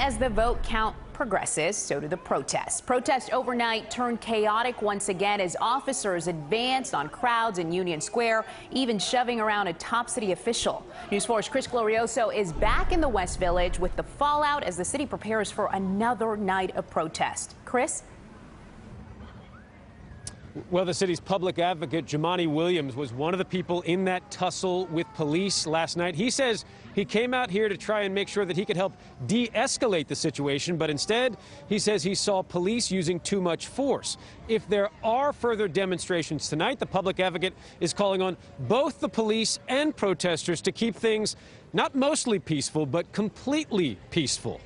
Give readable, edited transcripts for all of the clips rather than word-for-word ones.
as the vote count progresses, so do the protests. Protest overnight turned chaotic once again as officers advanced on crowds in Union Square, even shoving around a top city official. News 4's Chris Glorioso is back in the West Village with the fallout as the city prepares for another night of protest. Chris? Well, the city's public advocate, Jumaane Williams, was one of the people in that tussle with police last night. He says he came out here to try and make sure that he could help de-escalate the situation, but instead, he says he saw police using too much force. If there are further demonstrations tonight, the public advocate is calling on both the police and protesters to keep things not mostly peaceful, but completely peaceful.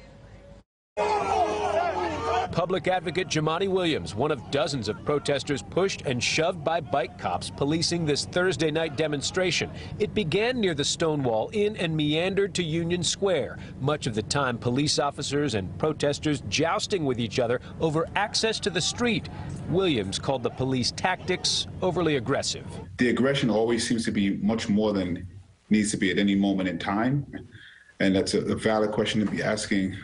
Public advocate Jumaane Williams, one of dozens of protesters pushed and shoved by bike cops policing this Thursday night demonstration. It began near the Stonewall Inn and meandered to Union Square. Much of the time, police officers and protesters jousting with each other over access to the street. Williams called the police tactics overly aggressive. The aggression always seems to be much more than needs to be at any moment in time. And that's a valid question to be asking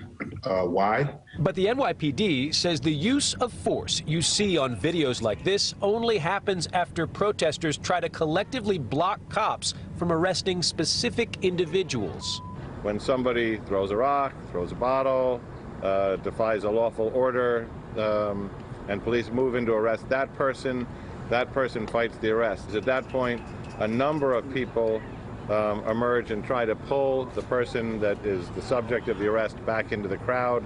why. But the NYPD says the use of force you see on videos like this only happens after protesters try to collectively block cops from arresting specific individuals. When somebody throws a rock, throws a bottle, defies a lawful order, and police move in to arrest that person fights the arrest. At that point, a number of people emerge and try to pull the person that is the subject of the arrest back into the crowd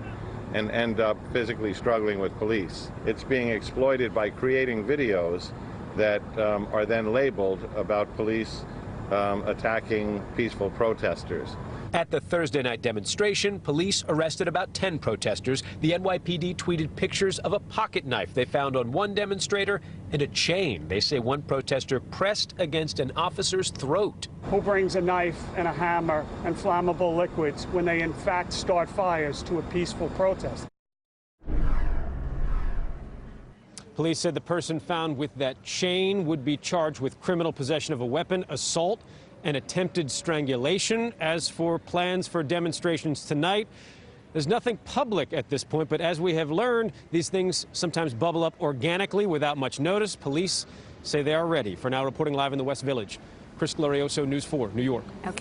and end up physically struggling with police. It's being exploited by creating videos that are then labeled about police attacking peaceful protesters. At the Thursday night demonstration, police arrested about 10 protesters. The NYPD tweeted pictures of a pocket knife they found on one demonstrator and a chain they say one protester pressed against an officer's throat. Who brings a knife and a hammer and flammable liquids when they in fact start fires to a peaceful protest? Police said the person found with that chain would be charged with criminal possession of a weapon, assault, and attempted strangulation. As for plans for demonstrations tonight, there's nothing public at this point, but as we have learned, these things sometimes bubble up organically without much notice. Police say they are ready. For now, reporting live in the West Village, Chris Glorioso, News 4, New York. Okay.